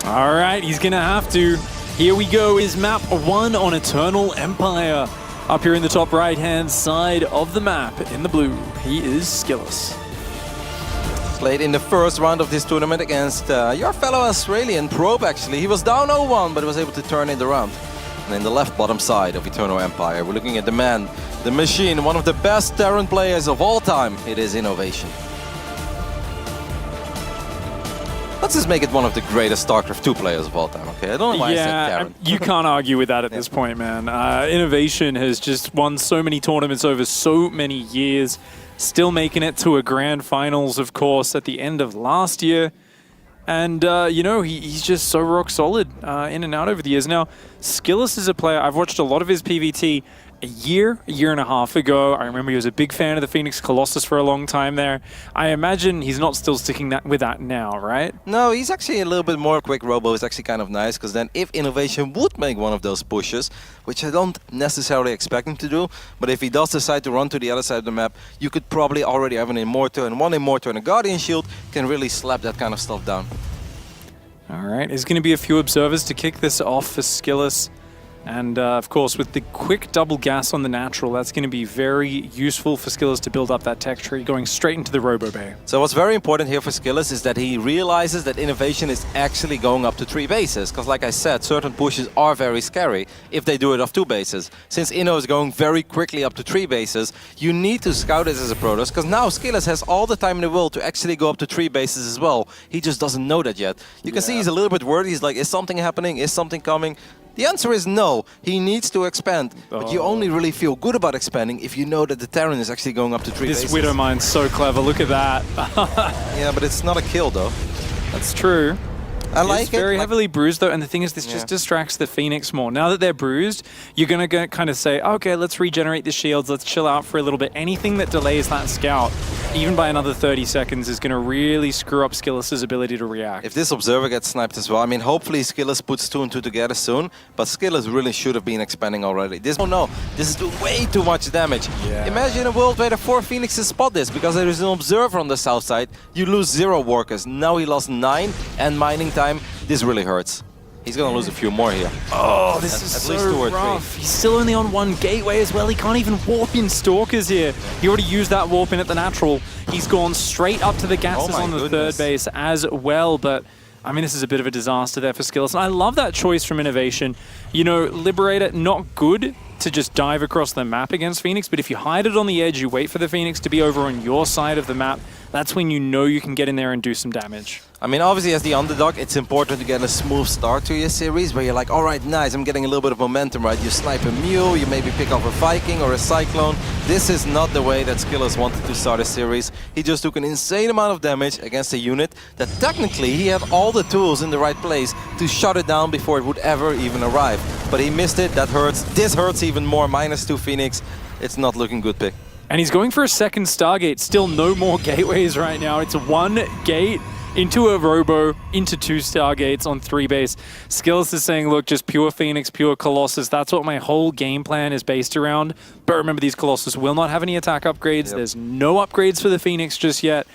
All right, he's gonna have to. Here we go, is map 1 on Eternal Empire. Up here in the top right-hand side of the map, in the blue, he is SKillous. Played in the first round of this tournament against your fellow Australian, Probe actually. He was down 0-1, but was able to turn it around. And in the left bottom side of Eternal Empire, we're looking at the man, the machine, one of the best Terran players of all time. It is INnoVation. Let's just make it one of the greatest StarCraft 2 players of all time, okay? I don't know why I said Terran. You can't argue with that at this point, man. INnoVation has just won so many tournaments over so many years, still making it to a grand finals, of course, at the end of last year. And, you know, he's just so rock solid in and out over the years. Now, SKillous is a player, I've watched a lot of his PvT a year and a half ago. I remember he was a big fan of the Phoenix Colossus for a long time there. I imagine he's not still sticking with that now, right? No, he's actually a little bit more quick. Robo is actually kind of nice, because then if INnoVation would make one of those pushes, which I don't necessarily expect him to do, but if he does decide to run to the other side of the map, you could probably already have an Immortal, and one Immortal and a Guardian Shield can really slap that kind of stuff down. All right, there's going to be a few observers to kick this off for SKillous. And of course, with the quick double gas on the natural, that's going to be very useful for SKillous to build up that tech tree, going straight into the Robo Bay. So what's very important here for SKillous is that he realizes that INnoVation is actually going up to 3 bases. Because like I said, certain pushes are very scary if they do it off 2 bases. Since Inno is going very quickly up to 3 bases, you need to scout it as a Protoss, because now SKillous has all the time in the world to actually go up to 3 bases as well. He just doesn't know that yet. You can see he's a little bit worried. He's like, is something happening? Is something coming? The answer is no. He needs to expand, but you only really feel good about expanding if you know that the Terran is actually going up to 3 bases. This Widow Mine's so clever, look at that. Yeah, but it's not a kill though. That's true. I like it's very heavily bruised though, and the thing is, this just distracts the Phoenix more. Now that they're bruised, you're going to kind of say, okay, let's regenerate the shields, let's chill out for a little bit. Anything that delays that scout, even by another 30 seconds, is going to really screw up Skillous' ability to react. If this observer gets sniped as well, I mean, hopefully Skillous puts 2 and 2 together soon, but Skillous really should have been expanding already. This, oh no, this is doing way too much damage. Yeah. Imagine a world where the 4 Phoenixes spot this, because there is an observer on the south side, you lose 0 workers. Now he lost 9, and mining time, this really hurts. He's gonna lose a few more here. Oh, this is at least 2 or 3. rough. He's still only on 1 gateway as well. He can't even warp in Stalkers here. He already used that warp in at the natural. He's gone straight up to the gases on the third base as well, but I mean, this is a bit of a disaster there for SKillous. And I love that choice from INnoVation. You know, Liberator, not good to just dive across the map against Phoenix, but if you hide it on the edge, you wait for the Phoenix to be over on your side of the map, that's when you know you can get in there and do some damage. I mean, obviously as the underdog, it's important to get a smooth start to your series where you're like, all right, nice, I'm getting a little bit of momentum, right? You snipe a Mew, you maybe pick off a Viking or a Cyclone. This is not the way that SKillous wanted to start a series. He just took an insane amount of damage against a unit that technically he had all the tools in the right place to shut it down before it would ever even arrive. But he missed it, that hurts. This hurts even more, -2 Phoenix. It's not looking good, pick. And he's going for a second Stargate. Still no more gateways right now. It's 1 gate into a Robo, into 2 Stargates on 3 base. SKillous is saying, look, just pure Phoenix, pure Colossus. That's what my whole game plan is based around. But remember, these Colossus will not have any attack upgrades. There's no upgrades for the Phoenix just yet.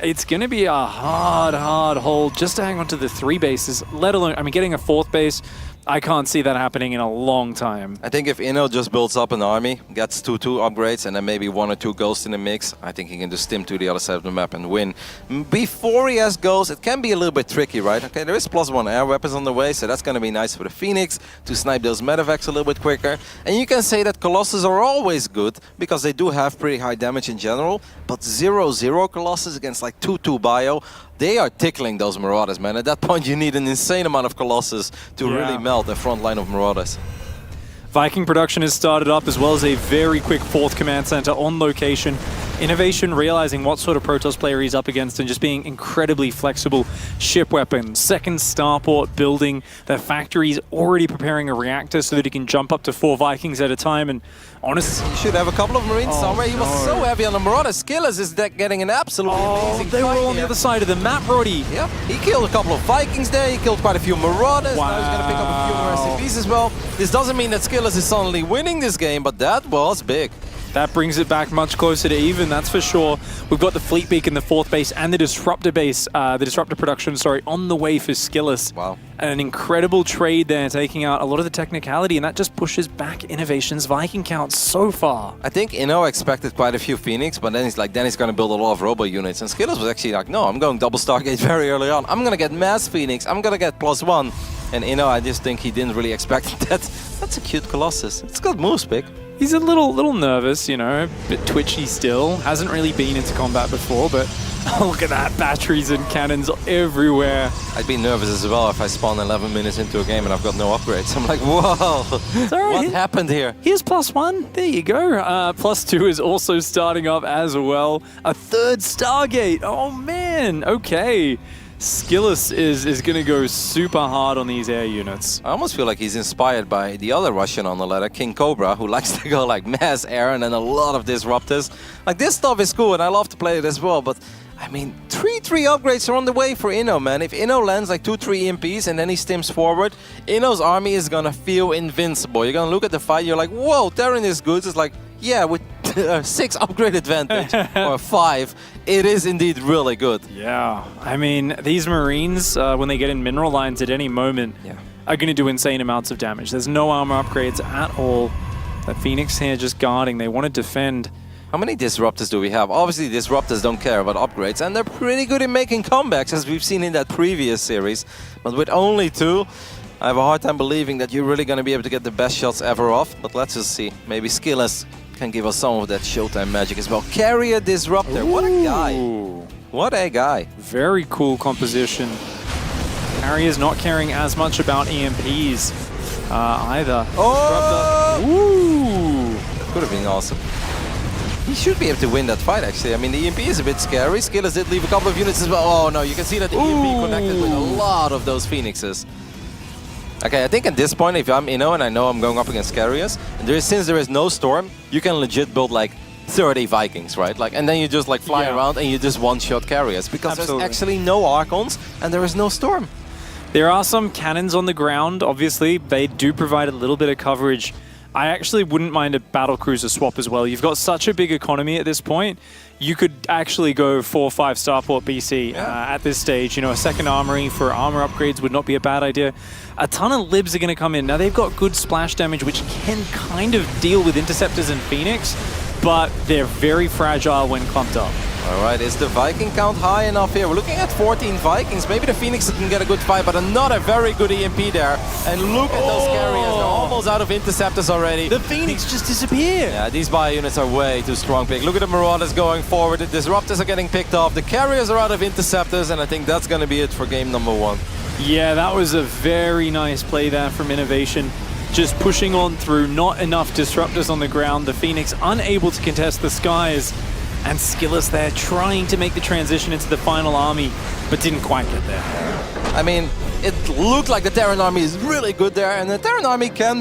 It's going to be a hard hold just to hang on to the 3 bases, let alone, I mean, getting a 4th base, I can't see that happening in a long time. I think if Inno just builds up an army, gets 2/2 upgrades, and then maybe 1 or 2 ghosts in the mix, I think he can just stim to the other side of the map and win. Before he has ghosts, it can be a little bit tricky, right? Okay, there is +1 air weapons on the way, so that's going to be nice for the Phoenix to snipe those medevacs a little bit quicker. And you can say that Colossus are always good, because they do have pretty high damage in general, but 0/0 Colossus against like 2/2 bio, they are tickling those Marauders, man. At that point, you need an insane amount of Colossus to really melt the front line of Marauders. Viking production has started up, as well as a very quick 4th command center on location. INnoVation realizing what sort of Protoss player he's up against and just being incredibly flexible. Ship weapons, second starport building, their factory's already preparing a reactor so that he can jump up to 4 Vikings at a time. And honestly, you should have a couple of Marines somewhere. He was so heavy on the Marauder. SKillous is getting an absolutely amazing they were fight on the other side of the map, Roddy. Yep, he killed a couple of Vikings there. He killed quite a few Marauders. Now he's going to pick up a few more SCPs as well. This doesn't mean that SKillous is suddenly winning this game, but that was big. That brings it back much closer to even, that's for sure. We've got the Fleet Beak in the 4th base and the Disruptor base, the Disruptor production, sorry, on the way for SKillous. Wow. And an incredible trade there, taking out a lot of the technicality, and that just pushes back INnoVation's Viking count so far. I think Inno expected quite a few Phoenix, but then he's like, then he's going to build a lot of Robo units. And SKillous was actually like, no, I'm going double Stargate very early on. I'm going to get Mass Phoenix. I'm going to get +1. And Inno, I just think he didn't really expect that. That's a cute Colossus. It's got moves pick. He's a little nervous, you know, a bit twitchy still. Hasn't really been into combat before, but look at that, batteries and cannons everywhere. I'd be nervous as well if I spawn 11 minutes into a game and I've got no upgrades. I'm like, whoa, what happened here? Here's +1, there you go. +2 is also starting up as well. A 3rd Stargate, oh man, okay. SKillous is going to go super hard on these air units. I almost feel like he's inspired by the other Russian on the ladder, King Cobra, who likes to go like mass air and then a lot of disruptors. Like, this stuff is cool and I love to play it as well, but I mean, 3-3 upgrades are on the way for Inno, man. If Inno lands like 2-3 EMPs and then he stims forward, Inno's army is gonna feel invincible. You're gonna look at the fight, you're like, whoa, Terran is good. It's like, yeah, with 6 upgrade advantage, or 5, it is indeed really good. Yeah, I mean, these Marines, when they get in mineral lines at any moment, are gonna do insane amounts of damage. There's no armor upgrades at all. That Phoenix here just guarding, they want to defend. How many Disruptors do we have? Obviously, Disruptors don't care about upgrades, and they're pretty good in making comebacks, as we've seen in that previous series. But with only 2, I have a hard time believing that you're really going to be able to get the best shots ever off. But let's just see. Maybe SKillous can give us some of that Showtime magic as well. Carry a Disruptor. What a guy. What a guy. Very cool composition. Carrier's not caring as much about EMPs either. Oh! Ooh! That could have been awesome. He should be able to win that fight, actually. I mean, the EMP is a bit scary. SKillous did leave a couple of units as well. Oh, no, you can see that the EMP connected with a lot of those Phoenixes. Okay, I think at this point, if I'm Inno and I know I'm going up against Carriers, and since there is no Storm, you can legit build like 30 Vikings, right? Like, and then you just like fly around and you just one-shot Carriers, because there's actually no Archons and there is no Storm. There are some cannons on the ground, obviously. They do provide a little bit of coverage. I actually wouldn't mind a battlecruiser swap as well. You've got such a big economy at this point. You could actually go 4 or 5 starport BC at this stage. You know, a second armory for armor upgrades would not be a bad idea. A ton of libs are going to come in. Now, they've got good splash damage, which can kind of deal with Interceptors and Phoenix, but they're very fragile when clumped up. All right, is the Viking count high enough here? We're looking at 14 Vikings. Maybe the Phoenix can get a good fight, but another very good EMP there. And look at those Carriers. They're almost out of Interceptors already. The Phoenix just disappeared. Yeah, these bio units are way too strong pick. Look at the Marauders going forward. The Disruptors are getting picked off. The Carriers are out of Interceptors, and I think that's going to be it for game number 1. Yeah, that was a very nice play there from INnoVation. Just pushing on through, not enough Disruptors on the ground. The Phoenix unable to contest the skies. And SKillous there trying to make the transition into the final army, but didn't quite get there. I mean, it looked like the Terran army is really good there, and the Terran army can...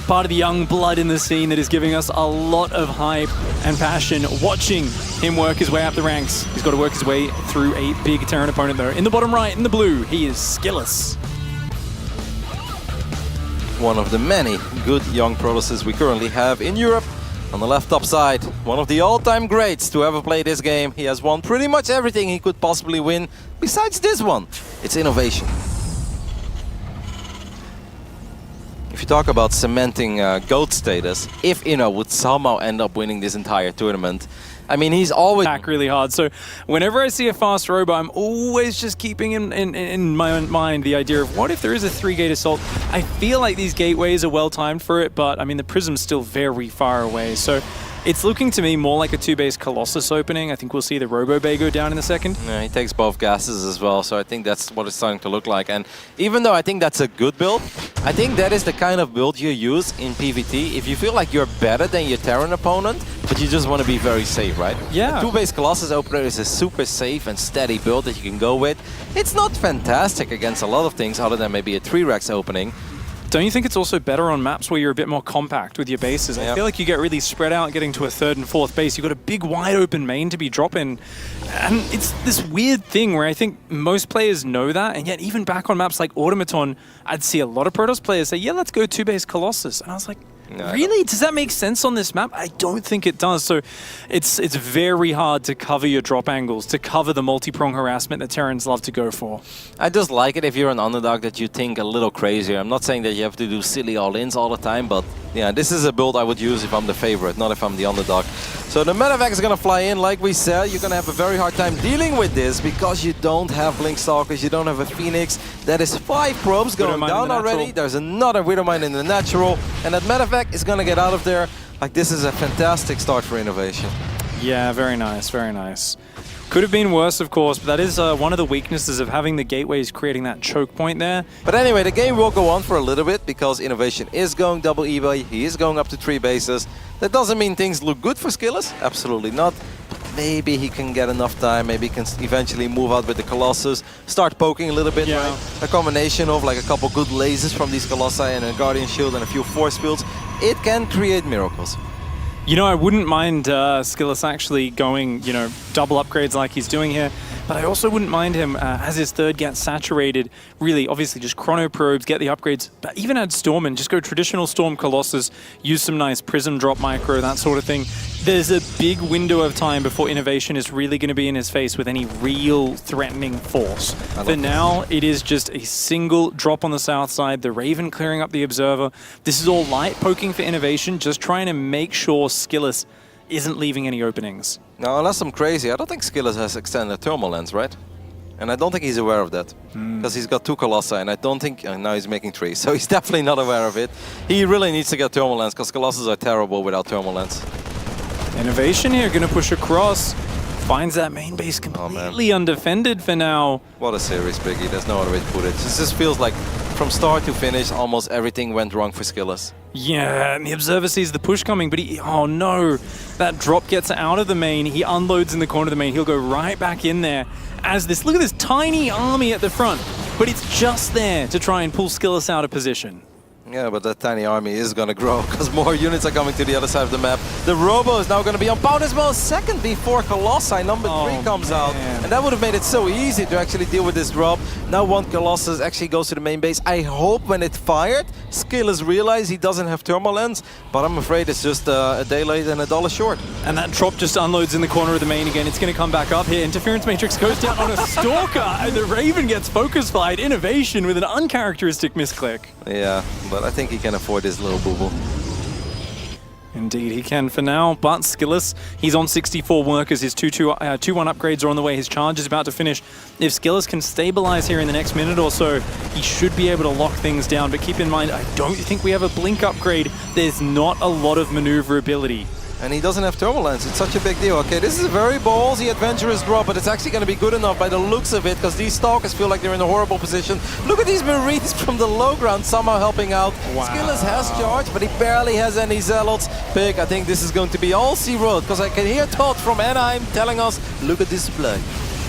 Part of the young blood in the scene that is giving us a lot of hype and passion. Watching him work his way up the ranks. He's got to work his way through a big Terran opponent though. In the bottom right, in the blue, he is SKillous. One of the many good young Protosses we currently have in Europe. On the left top side, one of the all-time greats to ever play this game. He has won pretty much everything he could possibly win, besides this one. It's INnoVation. If you talk about cementing GOAT status, if Inno would somehow end up winning this entire tournament, I mean, he's always back really hard. So whenever I see a fast robo, I'm always just keeping in my mind the idea of what if there is a 3-gate assault? I feel like these gateways are well timed for it, but I mean, the Prism's still very far away. So it's looking to me more like a 2-base Colossus opening. I think we'll see the Robo Bay go down in a second. Yeah, he takes both gases as well, so I think that's what it's starting to look like. And even though I think that's a good build, I think that is the kind of build you use in PvT if you feel like you're better than your Terran opponent, but you just want to be very safe, right? Yeah. The 2-base Colossus opener is a super safe and steady build that you can go with. It's not fantastic against a lot of things other than maybe a 3-Rex opening. Don't you think it's also better on maps where you're a bit more compact with your bases? I feel like you get really spread out getting to a 3rd and 4th base. You've got a big wide open main to be dropping. And it's this weird thing where I think most players know that, and yet even back on maps like Automaton, I'd see a lot of Protoss players say, yeah, let's go 2-base Colossus. And I was like, No, Really? Does that make sense on this map? I don't think it does. So it's very hard to cover your drop angles, to cover the multi-prong harassment that Terrans love to go for. I just like it if you're an underdog that you think a little crazier. I'm not saying that you have to do silly all-ins all the time, but yeah, this is a build I would use if I'm the favorite, not if I'm the underdog. So the medevac is going to fly in, like we said. You're going to have a very hard time dealing with this because you don't have Blink Stalkers, you don't have a Phoenix. That is 5 probes going down already. There's another Widowmine in the natural, and that medevac is going to get out of there. Like, this is a fantastic start for INnoVation. Yeah, very nice, very nice. Could have been worse, of course, but that is one of the weaknesses of having the gateways creating that choke point there. But anyway, the game will go on for a little bit because INnoVation is going double eBay. He is going up to 3 bases. That doesn't mean things look good for SKillous. Absolutely not. Maybe he can get enough time. Maybe he can eventually move out with the Colossus. Start poking a little bit, yeah. Right? A combination of like a couple good lasers from these Colossi and a Guardian Shield and a few force fields. It can create miracles. You know, I wouldn't mind SKillous actually going, you know, double upgrades like he's doing here, but I also wouldn't mind him, as his third gets saturated, really, obviously just chrono probes, get the upgrades, but even add Storm and just go traditional Storm Colossus, use some nice Prism drop micro, that sort of thing. There's a big window of time before INnoVation is really going to be in his face with any real threatening force. For now, it is just a single drop on the south side, the Raven clearing up the Observer. This is all light poking for INnoVation, just trying to make sure SKillous isn't leaving any openings. Now, unless I'm crazy, I don't think SKillous has extended thermal lens, right? And I don't think he's aware of that. Because he's got 2 Colossi, and I don't think... now he's making 3, so he's definitely not aware of it. He really needs to get thermal lens, because Colossus are terrible without thermal lens. INnoVation here, going to push across. Finds that main base completely undefended for now. What a series, Biggie. There's no other way to put it. This just feels like from start to finish, almost everything went wrong for SKillous. Yeah, and the Observer sees the push coming, but he... oh no! That drop gets out of the main. He unloads in the corner of the main. He'll go right back in there as this... look at this tiny army at the front, but it's just there to try and pull SKillous out of position. Yeah, but that tiny army is going to grow because more units are coming to the other side of the map. The Robo is now going to be on pound as well. Second before Colossi, number 3 comes out. And that would have made it so easy to actually deal with this drop. Now 1 Colossus actually goes to the main base. I hope when it fired, SKillous realized he doesn't have thermal lens, but I'm afraid it's just a day late and $1 short. And that drop just unloads in the corner of the main again. It's going to come back up here. Interference Matrix goes down on a Stalker, and the Raven gets focus fired. INnoVation with an uncharacteristic misclick. Yeah, but I think he can afford this little boo-boo. Indeed, he can for now, but SKillous, he's on 64 workers. His 2-1 upgrades are on the way. His charge is about to finish. If SKillous can stabilize here in the next minute or so, he should be able to lock things down. But keep in mind, I don't think we have a blink upgrade. There's not a lot of maneuverability. And he doesn't have thermal lens. It's such a big deal. Okay, this is a very ballsy, adventurous drop, but it's actually going to be good enough by the looks of it, because these Stalkers feel like they're in a horrible position. Look at these Marines from the low ground somehow helping out. Wow. SKillous has charge, but he barely has any Zealots. Pig, I think this is going to be all C-Road, because I can hear Todd from Anaheim telling us, look at this play.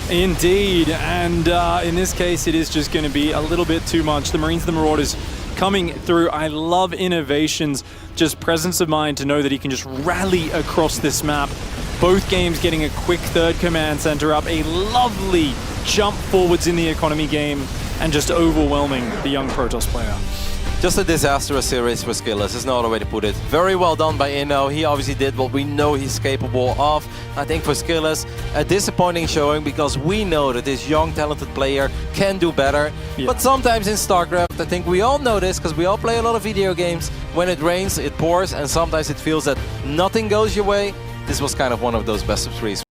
Indeed, and in this case, it is just going to be a little bit too much. The Marines, the Marauders coming through. I love INnoVation's just presence of mind to know that he can just rally across this map. Both games getting a quick third command center up, a lovely jump forwards in the economy game, and just overwhelming the young Protoss player. Just a disastrous series for SKillous, there's no other way to put it. Very well done by Inno. He obviously did what we know he's capable of. I think for SKillous, a disappointing showing, because we know that this young, talented player can do better. Yeah. But sometimes in StarCraft, I think we all know this, because we all play a lot of video games. When it rains, it pours, and sometimes it feels that nothing goes your way. This was kind of one of those best of 3s.